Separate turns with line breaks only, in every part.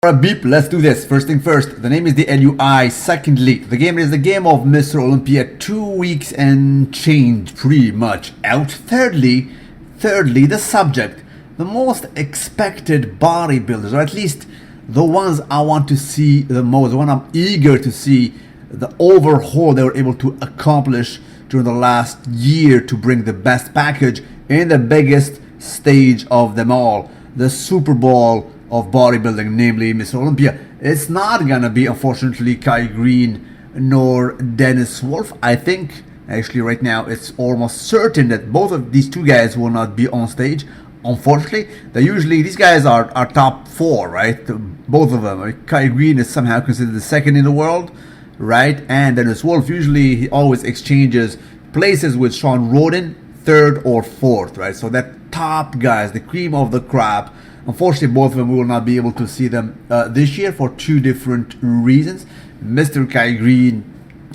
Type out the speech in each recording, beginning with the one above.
Alright, beep, let's do this. First thing first, the name is the LUI. Secondly, the game is the game of Mr. Olympia, 2 weeks and change pretty much out. Thirdly, the subject, the most expected bodybuilders, or at least the ones I want to see the most, the one I'm eager to see, the overhaul they were able to accomplish during the last year to bring the best package in the biggest stage of them all, the Super Bowl of bodybuilding, namely Mr. Olympia. It's not gonna be, unfortunately, Kai Green nor Dennis Wolf. I think actually right now it's almost certain that both of these two guys will not be on stage. Unfortunately, these guys are top four, right? Both of them. Kai Green is somehow considered the second in the world, right? And Dennis Wolf, usually he always exchanges places with Shawn Rhoden, third or fourth, right? So that top guys, the cream of the crop. Unfortunately, both of them, we will not be able to see them this year for two different reasons. Mr. Kai Green,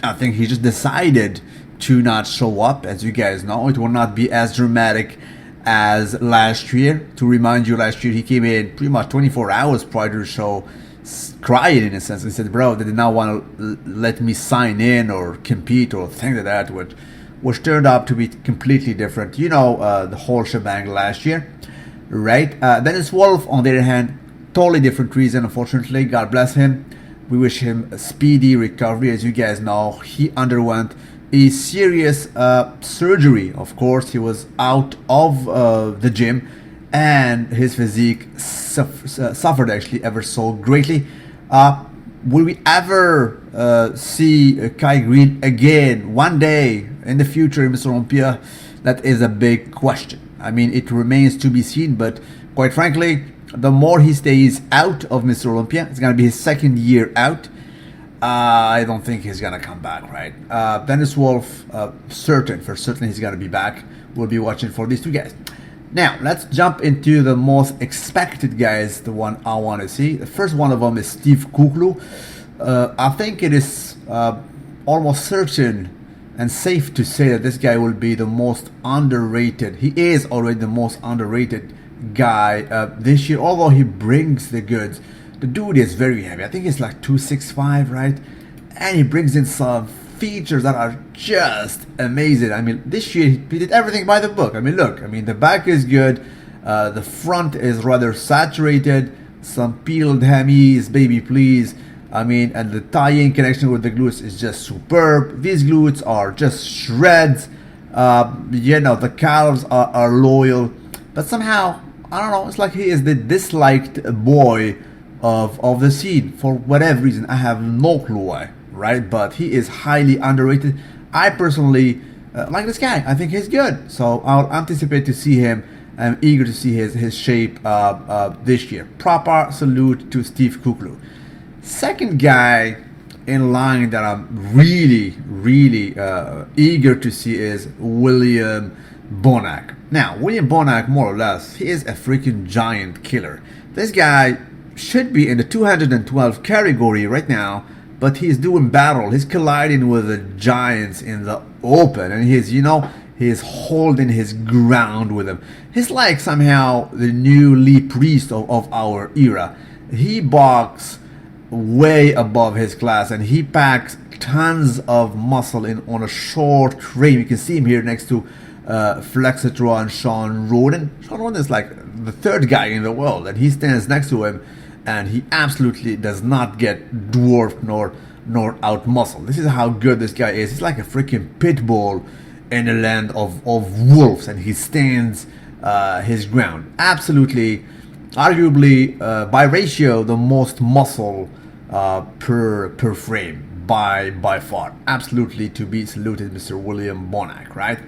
I think he just decided to not show up. As you guys know, it will not be as dramatic as last year. To remind you, last year he came in pretty much 24 hours prior to the show, crying in a sense. He said, bro, they did not want to let me sign in or compete or things like that, which turned out to be completely different. You know, the whole shebang last year. Right, Dennis Wolf, on the other hand, totally different reason. Unfortunately, God bless him. We wish him a speedy recovery. As you guys know, he underwent a serious surgery. Of course, he was out of the gym, and his physique suffered actually ever so greatly. Will we ever see Kai Green again one day in the future in Mr. Olympia? That is a big question. I mean, it remains to be seen, but quite frankly, the more he stays out of Mr. Olympia, it's going to be his second year out. I don't think he's going to come back, right? Dennis Wolf, for certain he's going to be back. We'll be watching for these two guys. Now, let's jump into the most expected guys, the one I want to see. The first one of them is Steve Kuklu. I think it is almost certain and safe to say that this guy will be the most underrated. He is already the most underrated guy this year, although he brings the goods. The dude is very heavy. I think he's like 265, right? And he brings in some features that are just amazing. I mean, this year he did everything by the book. I mean, look, the back is good. The front is rather saturated. Some peeled hemis, baby please. And the tie-in connection with the glutes is just superb. These glutes are just shreds. The calves are loyal. But somehow, I don't know, it's like he is the disliked boy of the scene. For whatever reason, I have no clue why, right? But he is highly underrated. I personally like this guy. I think he's good. So I'll anticipate to see him. I'm eager to see his shape this year. Proper salute to Steve Kuklu. Second guy in line that I'm really eager to see is William Zbornak. Now, William Zbornak, more or less, he is a freaking giant killer. This guy should be in the 212 category right now, but he's doing battle. He's colliding with the giants in the open, and he's holding his ground with them. He's like somehow the new Lee Priest of our era. He boxes way above his class, and he packs tons of muscle in on a short frame. You can see him here next to Flexitron and Shawn Rhoden. Shawn Rhoden is like the third guy in the world, and he stands next to him, and he absolutely does not get dwarfed nor out muscled. This is how good this guy is. He's like a freaking pit bull in the land of wolves, and he stands his ground. Absolutely, arguably by ratio, the most muscle per frame by far. Absolutely to be saluted, Mr. William Zbornak, right?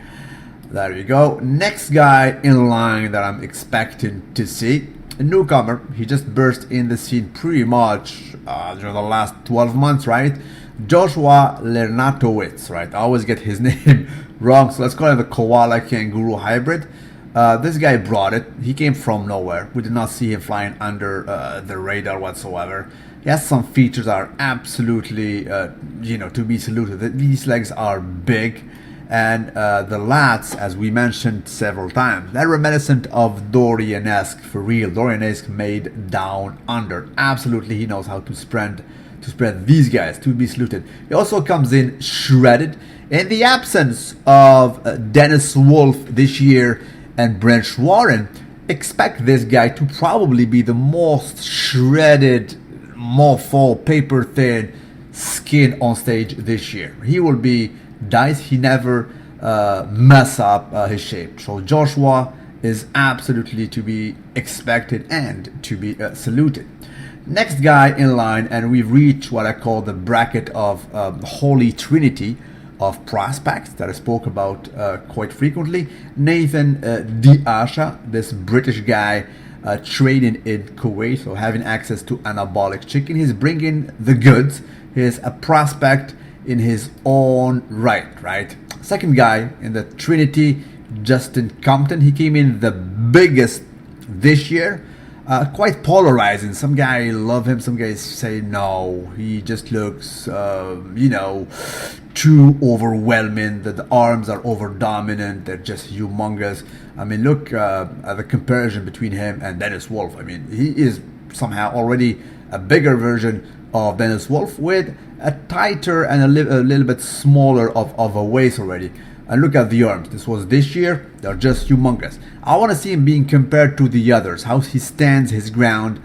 There you go. Next guy in line that I'm expecting to see, a newcomer. He just burst in the scene pretty much during the last 12 months, right? Joshua Lernatowicz, right? I always get his name wrong, so let's call him the koala kangaroo hybrid. This guy brought it. He came from nowhere. We did not see him flying under the radar whatsoever. He has some features that are absolutely, to be saluted. These legs are big, And the lats, as we mentioned several times, they're reminiscent of Dorian-esque, for real. Dorian-esque made down under. Absolutely, he knows how to spread these guys, to be saluted. He also comes in shredded. In the absence of Dennis Wolf this year and Brent Warren, expect this guy to probably be the most shredded, mofo, paper thin skin on stage this year. He will be dice. He never mess up his shape. So Joshua is absolutely to be expected and to be saluted. Next guy in line, and we've reached what I call the bracket of Holy Trinity of prospects that I spoke about quite frequently. Nathan Diasha, this British guy training in Kuwait, so having access to anabolic chicken. He's bringing the goods. He's a prospect in his own right? Second guy in the Trinity, Justin Compton. He came in the biggest this year. Quite polarizing. Some guys love him, some guys say no. He just looks, too overwhelming. That the arms are over dominant. They're just humongous. I mean, look at the comparison between him and Dennis Wolf. I mean, he is somehow already a bigger version of Dennis Wolf with a tighter and a little bit smaller of a waist already. And look at the arms. This was this year. They're just humongous. I want to see him being compared to the others. How he stands his ground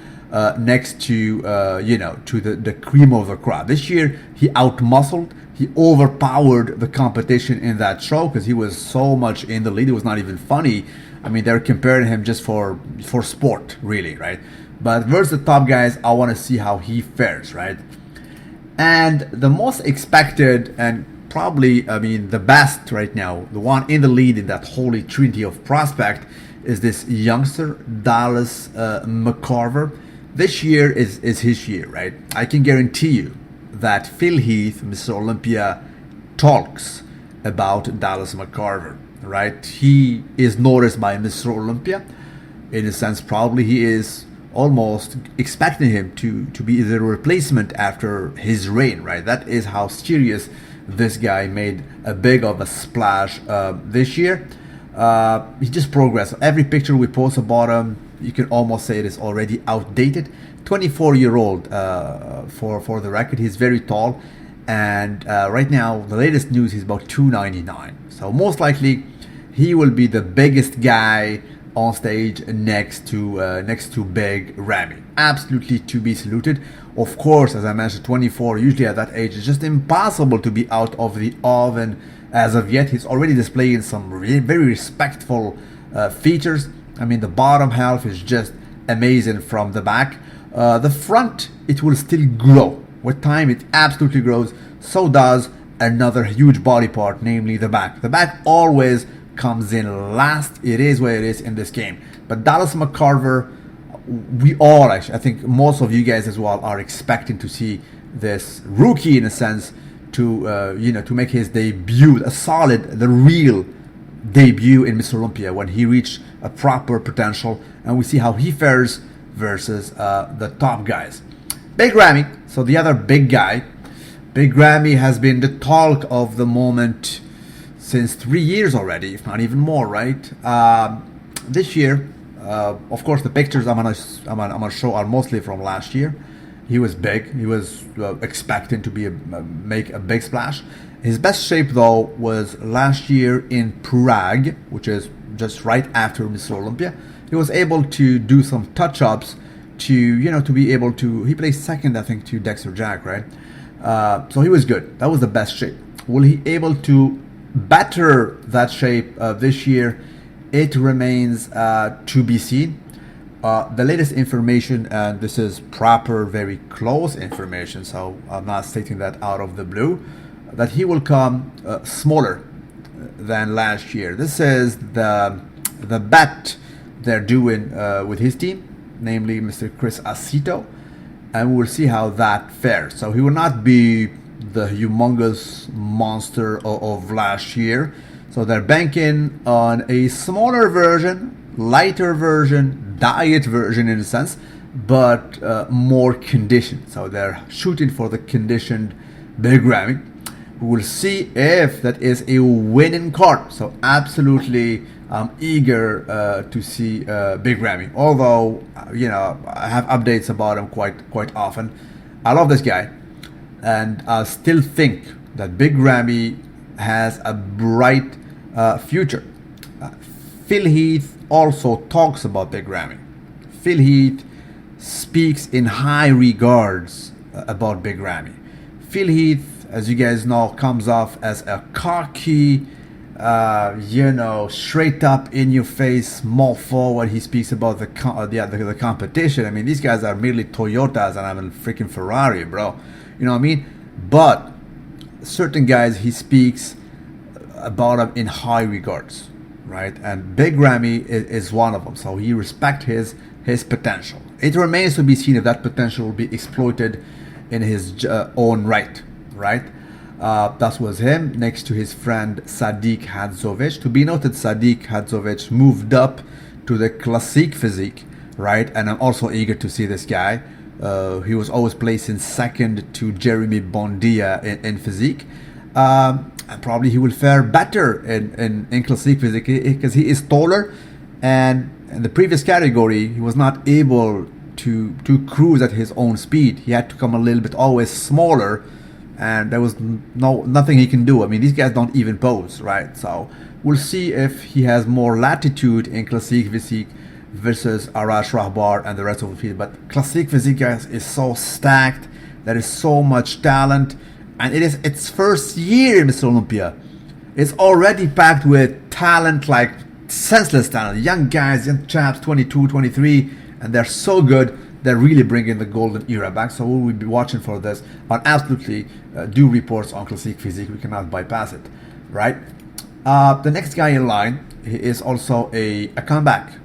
next to to the cream of the crop. This year he outmuscled. He overpowered the competition in that show because he was so much in the lead. It was not even funny. I mean, they're comparing him just for sport, really, right? But versus the top guys, I want to see how he fares, right? And the most expected and probably, I mean, the best right now, the one in the lead in that holy trinity of prospect is this youngster, Dallas Mccarver. This year is his year, right? I can guarantee you that Phil Heath, Mr. Olympia, talks about Dallas Mccarver, right? He is noticed by Mr. Olympia. In a sense, probably he is almost expecting him to be the replacement after his reign, right? That is how serious this guy made a big of a splash this year. He just progressed. Every picture we post about him, you can almost say it is already outdated. 24-year-old for the record. He's very tall, and right now the latest news he's about 299. So most likely he will be the biggest guy on stage next to Big Ramy. Absolutely to be saluted. Of course, as I mentioned, 24, usually at that age, it's just impossible to be out of the oven as of yet. He's already displaying some very respectful features. I mean, the bottom half is just amazing from the back. The front, it will still grow. With time, it absolutely grows. So does another huge body part, namely the back. The back always comes in last. It is what it is in this game. But Dallas Mccarver, we all actually, I think most of you guys as well, are expecting to see this rookie in a sense to make his debut, the real debut in Mr. Olympia when he reached a proper potential, and we see how he fares versus the top guys. Big Ramy, so the other big guy. Big Ramy has been the talk of the moment since 3 years already, if not even more, right? This year, of course, the pictures I'm gonna show are mostly from last year. He was big. He was expecting to make a big splash. His best shape though was last year in Prague, which is just right after Mr. Olympia. He was able to do some touch-ups to be able to. He placed second, I think, to Dexter Jack, right? So he was good. That was the best shape. Will he able to better that shape this year? It remains to be seen. The latest information, and this is proper, very close information, so I'm not stating that out of the blue, that he will come smaller than last year. This is the bet they're doing with his team, namely Mr. Chris Aceto, and we'll see how that fares. So he will not be the humongous monster of last year. So they're banking on a smaller version, lighter version, diet version in a sense, but more conditioned. So they're shooting for the conditioned Big Ramy. We will see if that is a winning card. So absolutely, I'm eager to see Big Ramy. Although I have updates about him quite often. I love this guy, and I still think that Big Ramy has a bright future. Phil Heath also talks about Big Ramy. Phil Heath speaks in high regards about Big Ramy. Phil Heath, as you guys know, comes off as a cocky, straight up in your face mofo when he speaks about the competition. I mean, these guys are merely Toyotas and I'm a freaking Ferrari, bro. You know what I mean? But certain guys, he speaks about them in high regards, right? And Big Ramy is one of them. So he respects his potential. It remains to be seen if that potential will be exploited in his own right? That was him next to his friend Sadiq Hadzovic. To be noted, Sadiq Hadzovic moved up to the classic physique, right? And I'm also eager to see this guy. He was always placing second to Jeremy Bondia in physique. And probably he will fare better in classic physique because he is taller, and in the previous category he was not able to cruise at his own speed. He had to come a little bit always smaller, and there was nothing he can do. I mean, these guys don't even pose, right? So we'll see if he has more latitude in classic physique versus Arash Rahbar and the rest of the field. But classic physique, guys, is so stacked. There is so much talent, and it is its first year in Mr. Olympia. It's already packed with talent, like senseless talent. Young guys, young chaps, 22, 23, and they're so good. They're really bringing the golden era back. So we will be watching for this. I'll absolutely do reports on classic physique. We cannot bypass it, right? The next guy in line is also a comeback.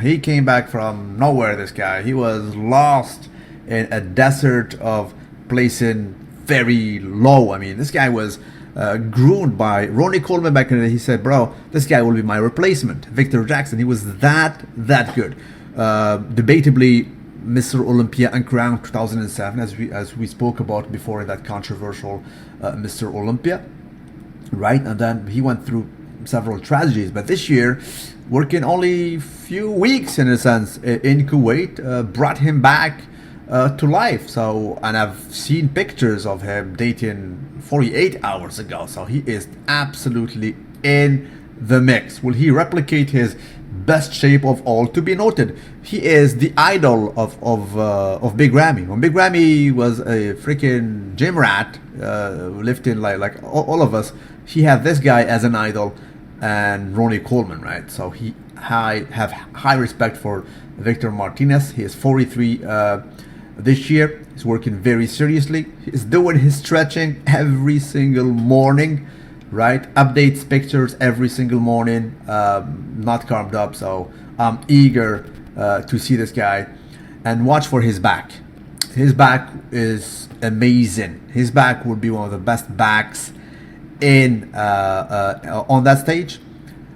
He came back from nowhere, this guy. He was lost in a desert of placing very low. I mean, this guy was groomed by Ronnie Coleman back in the day. He said, bro, this guy will be my replacement, Victor Jackson. He was that good. Debatably, Mr. Olympia uncrowned 2007, as we spoke about before in that controversial Mr. Olympia, right? And then he went through several tragedies. But this year, working only few weeks in a sense in Kuwait, brought him back to life. So, and I've seen pictures of him dating 48 hours ago. So he is absolutely in the mix. Will he replicate his best shape of all? To be noted, he is the idol of Big Ramy. When Big Ramy was a freaking gym rat, lifting like all of us, he had this guy as an idol and Ronnie Coleman, right? So have high respect for Victor Martinez. He is 43 this year. He's working very seriously. He's doing his stretching every single morning, right? Updates pictures every single morning, not carved up. So I'm eager to see this guy and watch for his back. His back is amazing. His back would be one of the best backs in on that stage.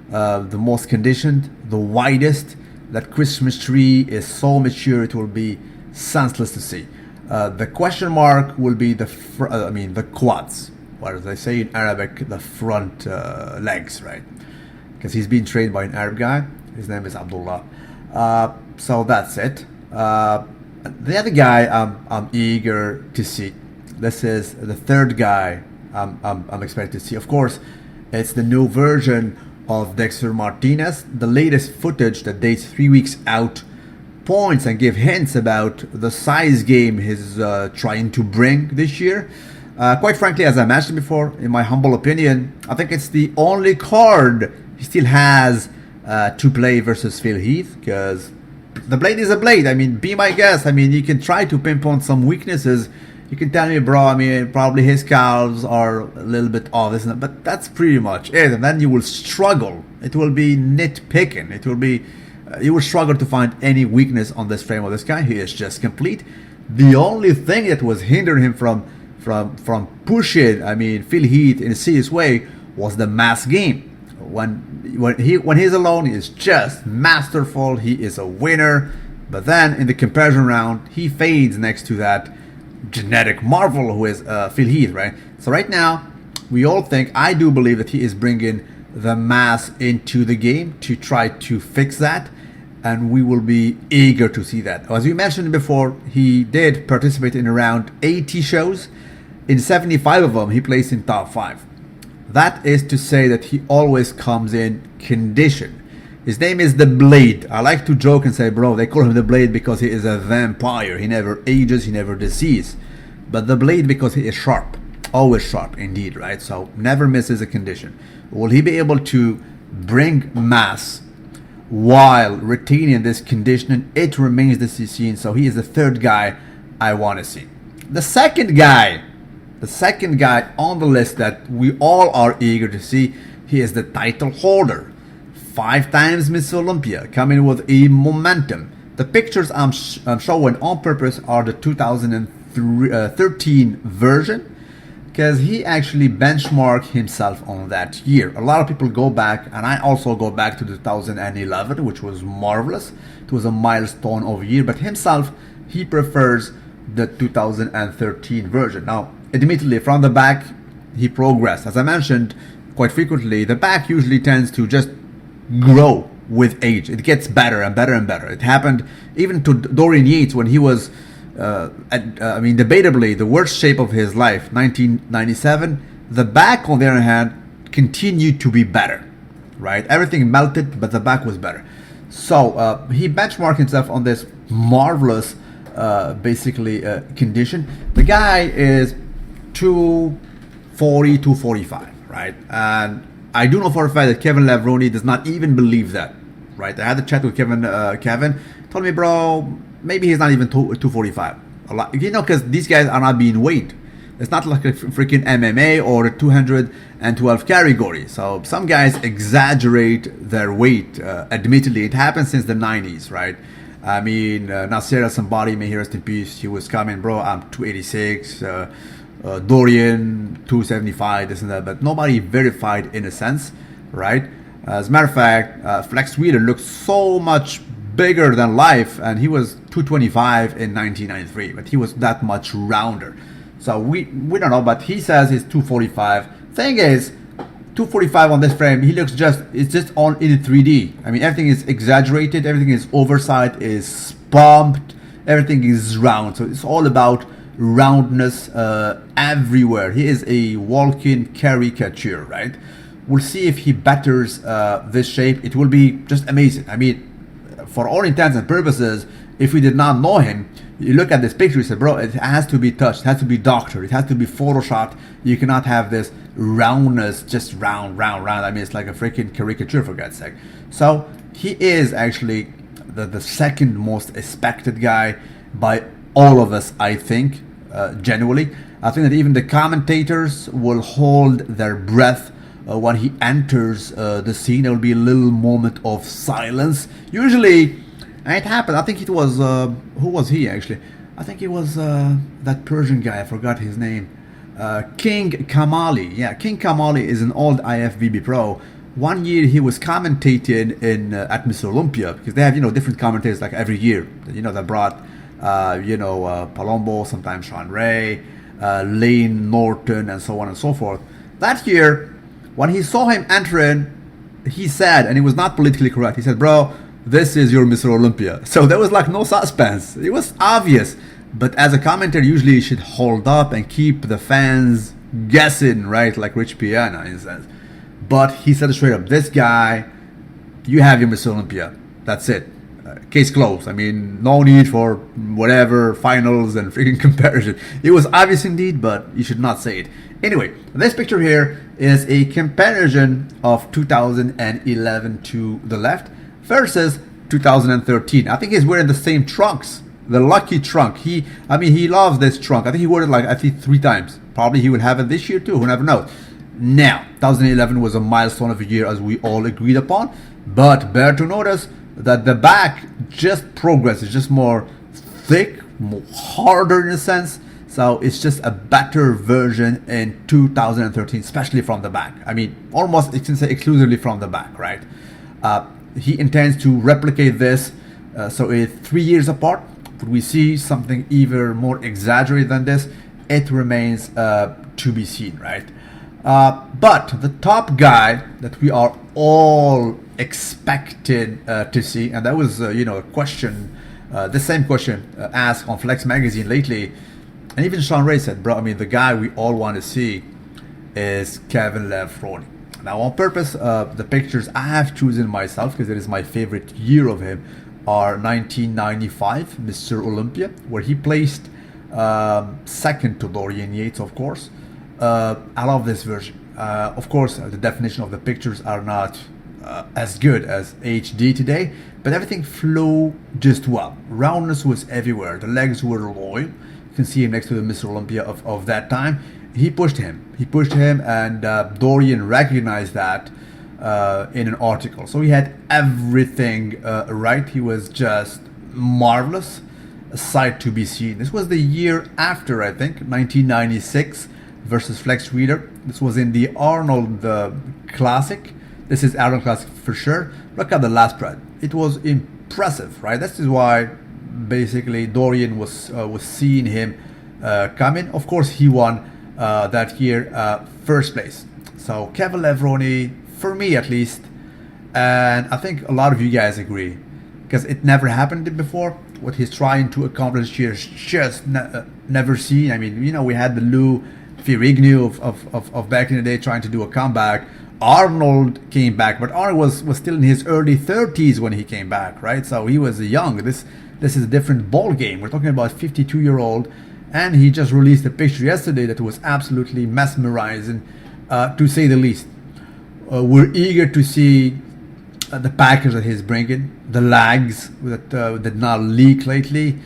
The most conditioned, the widest. That Christmas tree is so mature, it will be senseless to see. The question mark will be the quads, or as they say in Arabic, the front legs, right? Because he's being trained by an Arab guy. His name is Abdullah. So that's it. The other guy I'm eager to see. This is the third guy I'm expected to see. Of course, it's the new version of Dexter Martinez. The latest footage that dates 3 weeks out points and give hints about the size game he's trying to bring this year. Quite frankly, as I mentioned before, in my humble opinion, I think it's the only card he still has to play versus Phil Heath, because the blade is a blade. I mean, be my guest. I mean, you can try to pinpoint some weaknesses. You can tell me, bro, I mean, probably his calves are a little bit off, isn't it? But that's pretty much it. And then you will struggle. It will be nitpicking. It will be, you will struggle to find any weakness on this frame of this guy. He is just complete. The only thing that was hindering him from pushing, I mean, Phil Heath in a serious way was the mass game. When he's alone, he is just masterful. He is a winner. But then in the comparison round, he fades next to that genetic marvel who is Phil Heath, right? So right now, we all think, I do believe that he is bringing the mass into the game to try to fix that, and we will be eager to see that. As we mentioned before, he did participate in around 80 shows. In 75 of them, he placed in top 5. That is to say that he always comes in condition. His name is the Blade. I like to joke and say, bro, they call him the Blade because he is a vampire. He never ages, he never diseases. But the Blade because he is sharp. Always sharp, indeed, right? So never misses a condition. Will he be able to bring mass while retaining this conditioning? It remains to be seen. So he is the third guy I want to see. The second guy on the list that we all are eager to see, he is the title holder. 5 times Miss Olympia, coming with a momentum. The pictures I'm showing on purpose are the 2013 version, because he actually benchmarked himself on that year. A lot of people go back, and I also go back to 2011, which was marvelous. It was a milestone of a year, but himself, he prefers the 2013 version. Now, admittedly, from the back, he progressed. As I mentioned quite frequently, the back usually tends to just grow with age. It gets better and better and better. It happened even to Dorian Yates when he was, debatably the worst shape of his life, 1997. The back, on the other hand, continued to be better, right? Everything melted, but the back was better. So he benchmarked himself on this marvelous, condition. The guy is 240, 245, right? And I do know for a fact that Kevin Levroni does not even believe that, right? I had a chat with Kevin. Kevin told me, bro, maybe he's not even 245. A lot, because these guys are not being weighed. It's not like a freaking MMA or a 212 category. So some guys exaggerate their weight. Admittedly, it happened since the 90s, right? I mean, Nasser somebody, may he rest in peace, he was coming, bro, I'm 286. Dorian 275, this and that, but nobody verified in a sense, right? As a matter of fact, Flex Wheeler looked so much bigger than life, and he was 225 in 1993, but he was that much rounder. So we don't know, but he says he's 245. Thing is, 245 on this frame, he looks it's just on in 3D. I mean, everything is exaggerated, everything is oversized, is pumped, everything is round. So it's all about roundness everywhere. He is a walking caricature, right? We'll see if he betters this shape. It will be just amazing. I mean, for all intents and purposes, if we did not know him, you look at this picture, you say, bro, it has to be touched, it has to be doctored, it has to be photoshopped. You cannot have this roundness, just round. I mean, it's like a freaking caricature, for God's sake. So he is actually the second most expected guy by all of us, I think. Genuinely, I think that even the commentators will hold their breath when he enters the scene. There will be a little moment of silence. Usually, it happened. I think it was who was he actually? I think it was that Persian guy. I forgot his name. King Kamali. Yeah, King Kamali is an old IFBB pro. One year he was commentating in at Miss Olympia, because they have different commentators like every year. They brought. Palombo, sometimes Shawn Ray, Lane Norton, and so on and so forth. That year, when he saw him entering, he said, and it was not politically correct, he said, bro, this is your Mr. Olympia. So there was like no suspense. It was obvious. But as a commentator, usually you should hold up and keep the fans guessing, right? Like Rich Piana, in a sense. But he said straight up, this guy, you have your Mr. Olympia. That's it. Case closed. I mean, no need for whatever finals and freaking comparison. It was obvious indeed, but you should not say it. Anyway, this picture here is a comparison of 2011 to the left versus 2013. I think he's wearing the same trunks, the lucky trunk. He loves this trunk. I think he wore it I think 3 times. Probably he would have it this year too. Who never knows. Now, 2011 was a milestone of a year, as we all agreed upon, but bear to notice that the back just progresses, just more thick, more harder in a sense. So it's just a better version in 2013, especially from the back. I mean, almost you can say exclusively from the back, right? He intends to replicate this. So it's 3 years apart. Would we see something even more exaggerated than this? It remains to be seen, right? But the top guy that we are all expected to see, and that was a question, the same question asked on Flex Magazine lately, and even Shawn Rhoden said, bro, I mean, the guy we all want to see is Kevin Levrone. Now, on purpose, the pictures I have chosen myself, because it is my favorite year of him, are 1995, Mr. Olympia, where he placed second to Dorian Yates, of course. I love this version. Of course, the definition of the pictures are not as good as HD today, but everything flew just well. Roundness was everywhere. The legs were loyal. You can see him next to the Mr. Olympia of that time. He pushed him, and Dorian recognized that in an article. So he had everything right. He was just marvelous, a sight to be seen. This was the year after, I think, 1996 versus Flex Reader. This was in the Arnold Classic. This is Arnold Classic for sure. Look at the last spread. It was impressive, right? This is why basically Dorian was seeing him coming. Of course, he won that year first place. So Kevin Levrone, for me at least, and I think a lot of you guys agree, because it never happened before. What he's trying to accomplish here is just never seen. I mean, we had the Lou Ferrigno of back in the day trying to do a comeback. Arnold came back, but Arnold was still in his early 30s when he came back, right? So he was young. This is a different ball game. We're talking about 52-year-old, and he just released a picture yesterday that was absolutely mesmerizing, to say the least. We're eager to see the package that he's bringing, the legs that did not leak lately,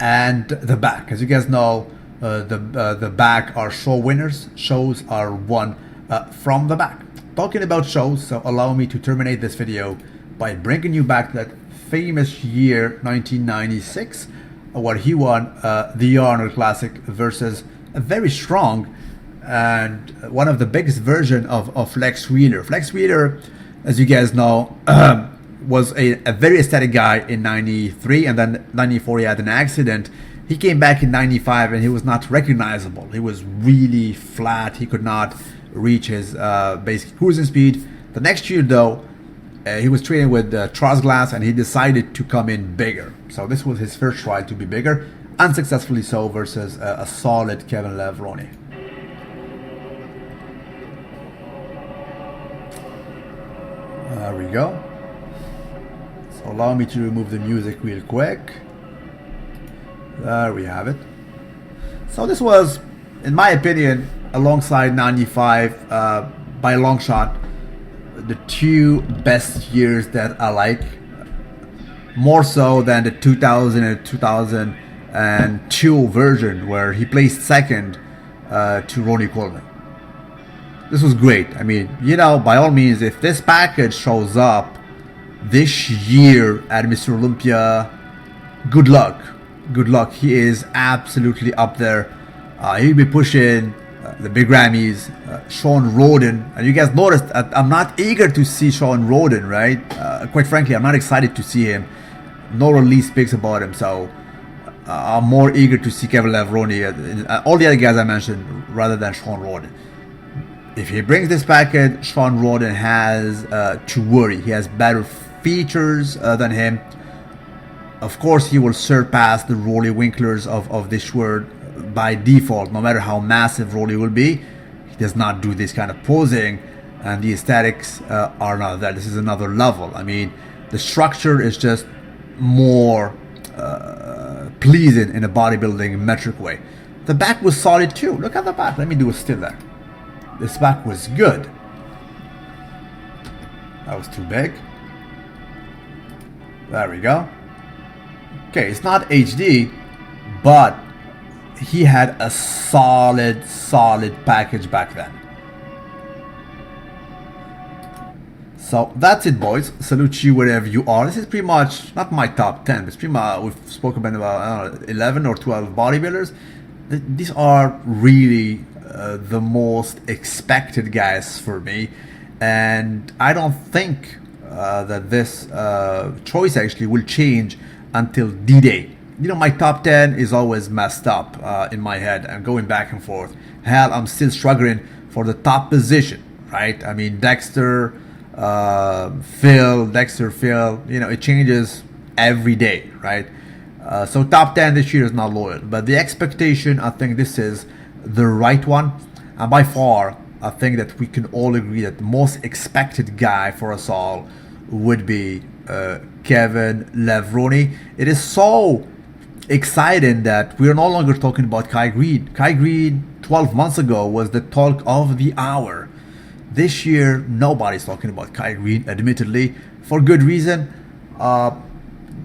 and the back. As you guys know, the back are show winners. Shows are won from the back. Talking about shows, so allow me to terminate this video by bringing you back to that famous year 1996, where he won the Arnold Classic versus a very strong and one of the biggest version of Flex Wheeler. Flex Wheeler, as you guys know, was a very aesthetic guy in 93, and then 94 he had an accident. He came back in 95 and he was not recognizable. He was really flat. He could not reach his basic cruising speed. The next year though, he was training with Trosglass, and he decided to come in bigger. So this was his first try to be bigger, unsuccessfully so, versus a solid Kevin Levrone. There we go. So allow me to remove the music real quick. There we have it. So this was, in my opinion, alongside 95, by a long shot, the two best years that I like, more so than the 2000 and 2002 version where he placed second to Ronnie Coleman. This was great. I mean, by all means, if this package shows up this year at Mr. Olympia, good luck. Good luck. He is absolutely up there. He'll be pushing the big Grammys, Shawn Rhoden. And you guys noticed I'm not eager to see Shawn Rhoden, right? Quite frankly, I'm not excited to see him. No release speaks about him, so I'm more eager to see Kevin Levrone, all the other guys I mentioned, rather than Shawn Rhoden. If he brings this package, Shawn Rhoden has to worry. He has better features than him. Of course, he will surpass the Rolly Winklers of this world by default, no matter how massive Rolly will be. He does not do this kind of posing, and the aesthetics are not there. This is another level. I mean, the structure is just more pleasing in a bodybuilding metric way. The back was solid too. Look at the back. Let me do a still there. This back was good. That was too big. There we go. Okay, it's not HD, but he had a solid package back then. So that's it, boys. Salute you wherever you are. This is pretty much not my top 10, but it's pretty much, we've spoken about, I don't know, 11 or 12 bodybuilders. These are really the most expected guys for me, and I don't think that this choice actually will change until D-Day. My top 10 is always messed up in my head and going back and forth. Hell, I'm still struggling for the top position, right? I mean, Dexter, Phil, you know, it changes every day, right? So top 10 this year is not loyal, but the expectation, I think this is the right one. And by far, I think that we can all agree that the most expected guy for us all would be Kevin Levrone. It is so exciting that we're no longer talking about Kai Greene. Kai Greene 12 months ago was the talk of the hour. This year, nobody's talking about Kai Greene, admittedly, for good reason.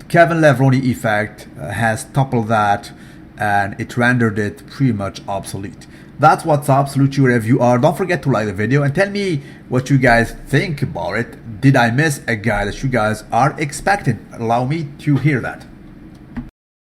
Kevin Levrone effect has toppled that, and it rendered it pretty much obsolete. That's what's up. Salute you wherever you are. Don't forget to like the video and tell me what you guys think about it. Did I miss a guy that you guys are expecting? Allow me to hear that.